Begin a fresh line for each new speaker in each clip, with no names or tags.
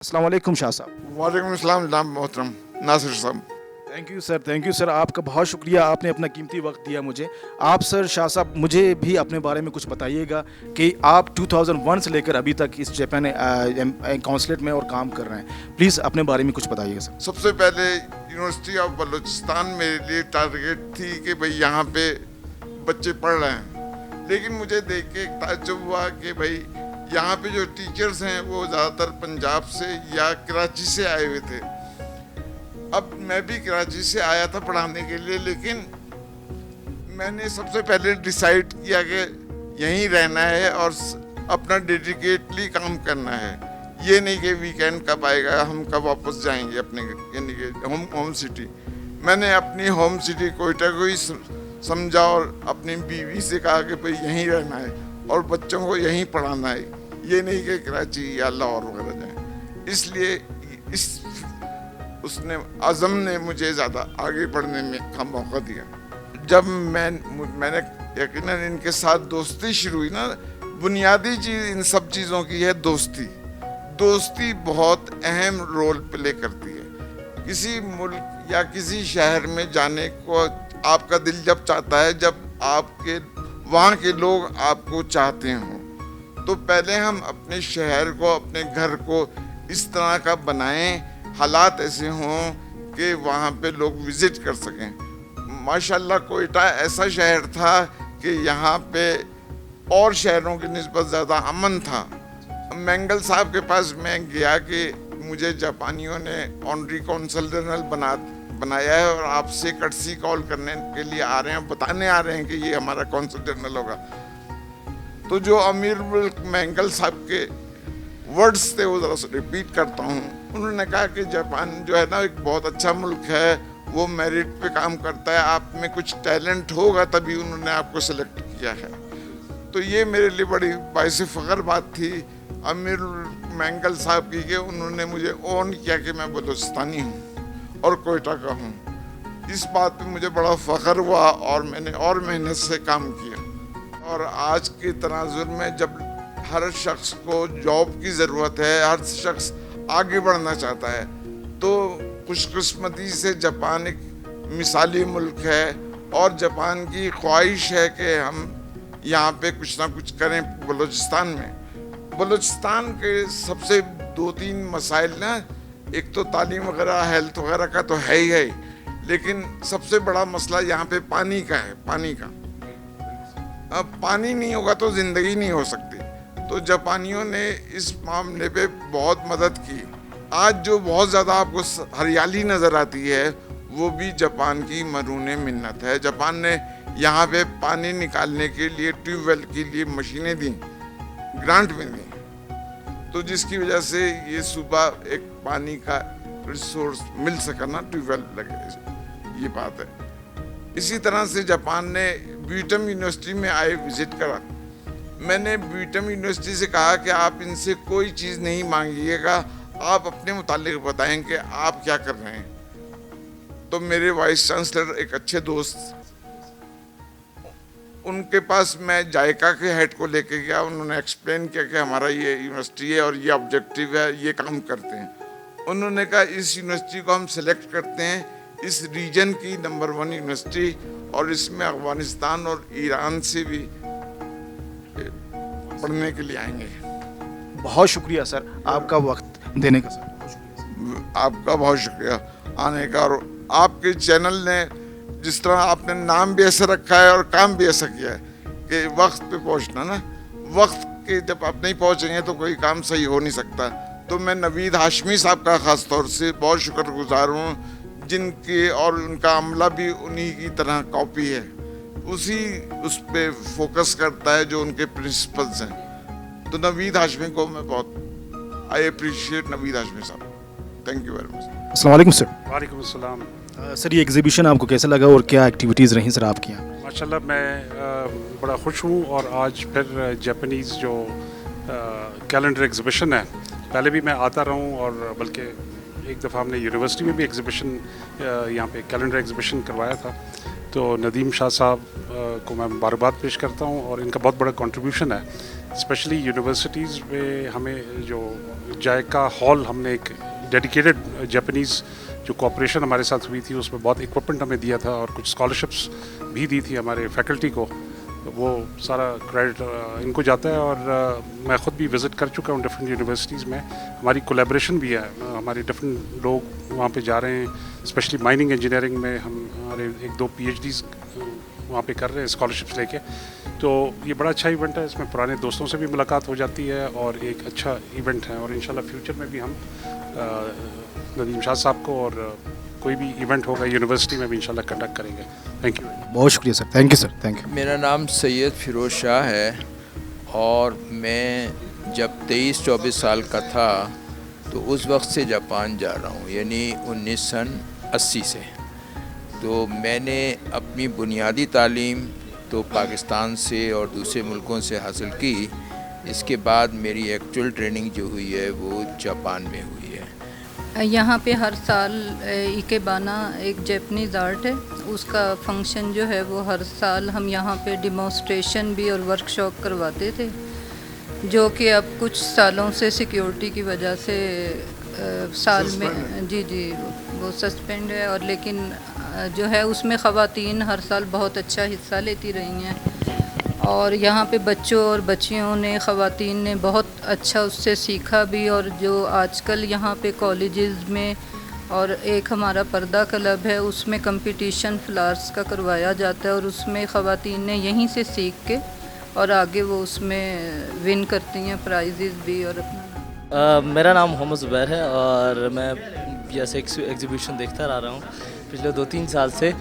अस्सलाम वालेकुम शाह साहब।
वालेकुम अस्सलाम जनाब मोहतरम नासिर साहब।
थैंक यू सर, आपका बहुत शुक्रिया, आपने अपना कीमती वक्त दिया मुझे। आप सर शाह साहब मुझे भी अपने बारे में कुछ बताइएगा कि आप 2001 से लेकर अभी तक इस जापान कौंसलेट में और काम कर रहे हैं। प्लीज़ अपने बारे में कुछ बताइएगा सर।
सबसे पहले यूनिवर्सिटी ऑफ बलूचिस्तान मेरे लिए टारगेट थी कि भाई यहाँ पे बच्चे पढ़ रहे हैं, लेकिन मुझे देख के एक ताज्जुब हुआ कि भाई यहाँ पे जो टीचर्स हैं वो ज़्यादातर पंजाब से या कराची से आए हुए थे। अब मैं भी कराची से आया था पढ़ाने के लिए, लेकिन मैंने सबसे पहले डिसाइड किया कि यहीं रहना है और अपना डेडिकेटली काम करना है। ये नहीं कि वीकेंड कब आएगा, हम कब वापस जाएंगे अपने यानी कि होम सिटी। मैंने अपनी होम सिटी कोयटा को ही समझा और अपनी बीवी से कहा कि भाई यहीं रहना है और बच्चों को यहीं पढ़ाना है, ये नहीं कि कराची या लाहौर वगैरह जाएं। इसलिए इस उसने आज़म ने मुझे ज़्यादा आगे बढ़ने में का मौका दिया। जब मैंने यकीनन इनके साथ दोस्ती शुरू हुई ना, बुनियादी चीज़ इन सब चीज़ों की है दोस्ती। दोस्ती बहुत अहम रोल प्ले करती है। किसी मुल्क या किसी शहर में जाने को आपका दिल जब चाहता है, जब आपके वहाँ के लोग आपको चाहते हों, तो पहले हम अपने शहर को, अपने घर को इस तरह का बनाएं, हालात ऐसे हों कि वहाँ पे लोग विज़िट कर सकें। माशाल्लाह कोयटा ऐसा शहर था कि यहाँ पे और शहरों की निस्बत ज़्यादा अमन था। मैंगल साहब के पास मैं गया कि मुझे जापानियों ने ऑनरी कौंसल जनरल बनाया है और आपसे कर्टसी कॉल करने के लिए आ रहे हैं, बताने आ रहे हैं कि ये हमारा कौंसल जनरल होगा। तो जो अमीर मुल्क मैंगल साहब के वर्ड्स थे वो ज़रा रिपीट करता हूँ। उन्होंने कहा कि जापान जो है ना एक बहुत अच्छा मुल्क है, वो मेरिट पे काम करता है, आप में कुछ टैलेंट होगा तभी उन्होंने आपको सेलेक्ट किया है। तो ये मेरे लिए बड़ी बाइस फ़ख्र बात थी अमीर मैंगल साहब की कि उन्होंने मुझे ऑन किया कि मैं बलूचिस्तानी हूँ और कोयटा का हूँ। इस बात पे मुझे बड़ा फ़ख्र हुआ और मैंने और मेहनत से काम किया। और आज के तनाजुर में जब हर शख्स को जॉब की ज़रूरत है, हर शख्स आगे बढ़ना चाहता है, तो खुशकिस्मती से जापान एक मिसाली मुल्क है और जापान की ख्वाहिश है कि हम यहाँ पे कुछ ना कुछ करें बलूचिस्तान में। बलूचिस्तान के सबसे 2-3 मसाइल ना, एक तो तालीम वगैरह, हेल्थ वगैरह का तो है ही, लेकिन सबसे बड़ा मसला यहाँ पे पानी का है, पानी का। अब पानी नहीं होगा तो ज़िंदगी नहीं हो सकती। तो जापानियों ने इस मामले पे बहुत मदद की। आज जो बहुत ज़्यादा आपको हरियाली नज़र आती है वो भी जापान की मरून मिन्नत है। जापान ने यहाँ पे पानी निकालने के लिए ट्यूबवेल के लिए मशीनें दी, ग्रांट में दी, तो जिसकी वजह से ये सुबह एक पानी का रिसोर्स मिल सका ना, ट्यूबवेल लगे, ये बात है। इसी तरह से जापान ने बीटम यूनिवर्सिटी में आए विज़िट करा। मैंने बीटम यूनिवर्सिटी से कहा कि आप इनसे कोई चीज़ नहीं मांगिएगा, आप अपने मुतालिक बताएं कि आप क्या कर रहे हैं। तो मेरे वाइस चांसलर एक अच्छे दोस्त, उनके पास मैं जायका के हेड को लेके गया। उन्होंने एक्सप्लेन किया कि हमारा ये यूनिवर्सिटी है और ये ऑब्जेक्टिव है, ये काम करते हैं। उन्होंने कहा इस यूनिवर्सिटी को हम सेलेक्ट करते हैं इस रीजन की नंबर 1 यूनिवर्सिटी, और इसमें अफगानिस्तान और ईरान से भी पढ़ने के लिए आएंगे।
बहुत शुक्रिया सर आपका वक्त देने का सर।
आपका बहुत शुक्रिया आने का, और आपके चैनल ने जिस तरह आपने नाम भी ऐसा रखा है और काम भी ऐसा किया है कि वक्त पे पहुंचना ना, वक्त के जब आप नहीं पहुंचेंगे तो कोई काम सही हो नहीं सकता। तो मैं नवीद हाशमी साहब का ख़ास तौर से बहुत शुक्रगुजार हूँ, जिनके और उनका अमला भी उन्हीं की तरह कॉपी है, उस पे फोकस करता है जो उनके प्रिंसिपल्स हैं। तो नवीद हाशमी को मैं बहुत आई अप्रिशिएट नवीद हाशमी साहब, थैंक यू वेरी मच।
अस्सलाम वालेकुम सर।
वालेकुम अस्सलाम।
सर ये एग्जीबिशन आपको कैसा लगा और क्या एक्टिविटीज़ रहीं सर आपकी यहाँ?
माशाल्लाह मैं बड़ा खुश हूँ, और आज फिर जापानीज़ जो कैलेंडर एग्ज़िबिशन है, पहले भी मैं आता रहा हूँ, और बल्कि एक दफ़ा हमने यूनिवर्सिटी में भी एग्ज़िबिशन यहाँ पे कैलेंडर एग्ज़िबिशन करवाया था। تو ندیم شاہ صاحب کو میں مبارکباد پیش کرتا ہوں، اور ان کا بہت بڑا کنٹریبیوشن ہے، اسپیشلی یونیورسٹیز میں ہمیں جو جائکا ہال ہم نے ایک ڈیڈیکیٹڈ جاپنیز جو کوآپریشن ہمارے ساتھ ہوئی تھی، اس میں بہت اکوپمنٹ ہمیں دیا تھا اور کچھ اسکالرشپس بھی دی تھی ہمارے فیکلٹی کو، وہ سارا کریڈٹ ان کو جاتا ہے، اور میں خود بھی وزٹ کر چکا ہوں ڈفرینٹ یونیورسٹیز میں، ہماری کولیبریشن بھی ہے، ہمارے ڈفرینٹ لوگ وہاں پہ جا رہے ہیں، اسپیشلی مائننگ انجینئرنگ میں ہمارے 1-2 PhDs وہاں پہ کر رہے ہیں اسکالرشپس لے کے، تو یہ بڑا اچھا ایونٹ ہے، اس میں پرانے دوستوں سے بھی ملاقات ہو جاتی ہے اور ایک اچھا ایونٹ ہے، اور انشاءاللہ فیوچر میں بھی ہم ندیم شاہ صاحب کو اور کوئی بھی ایونٹ ہوگا یونیورسٹی میں بھی انشاءاللہ کنڈکٹ کریں گے. Thank you.
بہت شکریہ sir. Thank you sir. Thank you.
میرا نام سید فیروز شاہ ہے، اور میں جب 23-24 سال کا تھا تو اس وقت سے جاپان جا رہا ہوں، یعنی 1980 سے. تو میں نے اپنی بنیادی تعلیم تو پاکستان سے اور دوسرے ملکوں سے حاصل کی، اس کے بعد میری ایکچوئل ٹریننگ جو ہوئی ہے وہ جاپان میں ہوئی ہے.
یہاں پہ ہر سال ایکیبانا ایک جیپنیز آرٹ ہے، اس کا فنکشن جو ہے وہ ہر سال ہم یہاں پہ ڈیمونسٹریشن بھی اور ورک شاپ کرواتے تھے، جو کہ اب کچھ سالوں سے سیکیورٹی کی وجہ سے سال میں جی وہ سسپینڈ ہے، اور لیکن جو ہے اس میں خواتین ہر سال بہت اچھا حصہ لیتی رہی ہیں، اور یہاں پہ بچوں اور بچیوں نے خواتین نے بہت اچھا اس سے سیکھا بھی. اور جو آج کل یہاں پہ کالجز میں اور ایک ہمارا پردہ کلب ہے، اس میں کمپٹیشن فلارس کا کروایا جاتا ہے، اور اس میں خواتین نے یہیں سے سیکھ کے اور آگے وہ اس میں ون کرتی ہیں پرائزز بھی. اور اپنا
میرا نام محمد زبیر ہے، اور میں جیسے ایگزیبیشن دیکھتا رہا ہوں پچھلے 2-3 سال سے.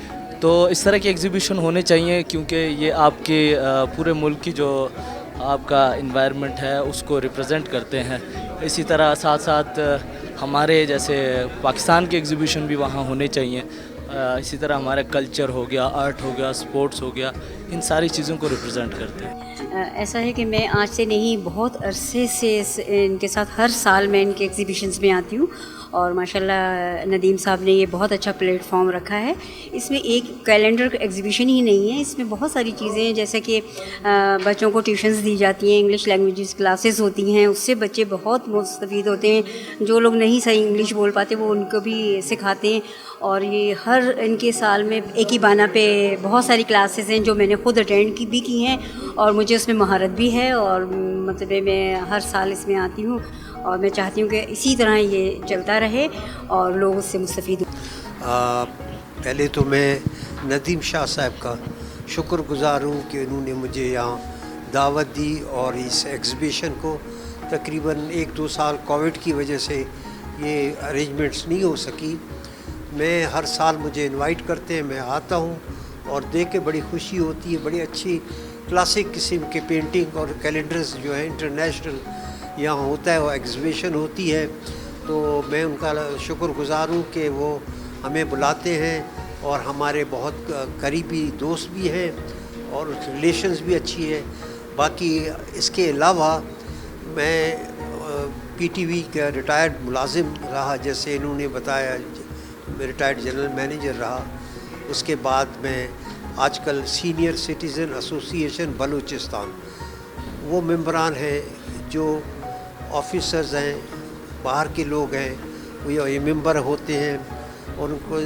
تو اس طرح کی ایگزیبیشن ہونے چاہیے، کیونکہ یہ آپ کے پورے ملک کی جو آپ کا انوائرمنٹ ہے اس کو ریپرزینٹ کرتے ہیں. اسی طرح ساتھ ساتھ ہمارے جیسے پاکستان کے ایگزیبیشن بھی وہاں ہونے چاہیے. اسی طرح ہمارا کلچر ہو گیا، آرٹ ہو گیا، سپورٹس ہو گیا، ان ساری چیزوں کو ریپرزینٹ کرتے ہیں.
ایسا ہے کہ میں آج سے نہیں بہت عرصے سے ان کے ساتھ ہر سال میں ان کے ایگزیبیشنز میں آتی ہوں، اور ماشاءاللہ ندیم صاحب نے یہ بہت اچھا پلیٹ فارم رکھا ہے. اس میں ایک کیلنڈر ایگزیبیشن ہی نہیں ہے، اس میں بہت ساری چیزیں ہیں، جیسے کہ بچوں کو ٹیوشنز دی جاتی ہیں، انگلش لینگویجز کلاسز ہوتی ہیں، اس سے بچے بہت مستفید ہوتے ہیں. جو لوگ نہیں صحیح انگلش بول پاتے وہ ان کو بھی سکھاتے ہیں. اور یہ ہر ان کے سال میں ایکیبانا پہ بہت ساری کلاسز ہیں جو میں نے خود اٹینڈ کی ہیں، اور مجھے اس میں مہارت بھی ہے، اور مطلب میں ہر سال اس میں آتی ہوں، اور میں چاہتی ہوں کہ اسی طرح یہ چلتا رہے اور لوگ اس سے مستفید ہوں.
پہلے تو میں ندیم شاہ صاحب کا شکر گزار ہوں کہ انہوں نے مجھے یہاں دعوت دی، اور اس ایگزیبیشن کو تقریباً 1-2 سال کووڈ کی وجہ سے یہ ارینجمنٹس نہیں ہو سکی. میں ہر سال مجھے انوائٹ کرتے ہیں، میں آتا ہوں اور دیکھ کے بڑی خوشی ہوتی ہے. بڑی اچھی کلاسک قسم کے پینٹنگ اور کیلنڈرز جو ہیں انٹرنیشنل یہاں ہوتا ہے، وہ ایگزیبیشن ہوتی ہے. تو میں ان کا شکر گزار ہوں کہ وہ ہمیں بلاتے ہیں، اور ہمارے بہت قریبی دوست بھی ہیں اور ریلیشنز بھی اچھی ہے. باقی اس کے علاوہ میں PTV کا ریٹائرڈ ملازم رہا، جیسے انہوں نے بتایا، میں ریٹائرڈ جنرل مینیجر رہا. اس کے بعد میں آج کل سینئر سٹیزن ایسوسی ایشن بلوچستان وہ ممبران ہیں، جو آفیسرز ہیں، باہر کے لوگ ہیں، وہ یہ ممبر ہوتے ہیں، اور ان کو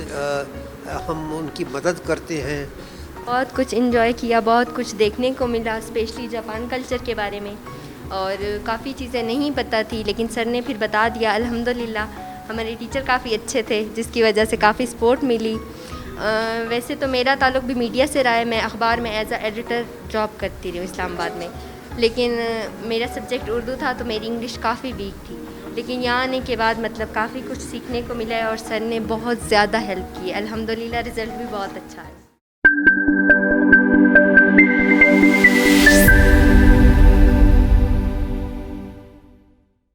ہم ان کی مدد کرتے ہیں.
بہت کچھ انجوائے کیا، بہت کچھ دیکھنے کو ملا، اسپیشلی جاپان کلچر کے بارے میں، اور کافی چیزیں نہیں پتہ تھی لیکن سر نے پھر بتا دیا. الحمدللہ ہمارے ٹیچر کافی اچھے تھے، جس کی وجہ سے کافی سپورٹ ملی. ویسے تو میرا تعلق بھی میڈیا سے رہا ہے، میں اخبار میں ایز اے ایڈیٹر جاب کرتی رہی ہوں اسلام آباد میں، لیکن میرا سبجیکٹ اردو تھا تو میری انگلش کافی ویک تھی. لیکن یہاں آنے کے بعد مطلب کافی کچھ سیکھنے کو ملا ہے، اور سر نے بہت زیادہ ہیلپ کی. الحمدللہ رزلٹ بھی بہت اچھا ہے.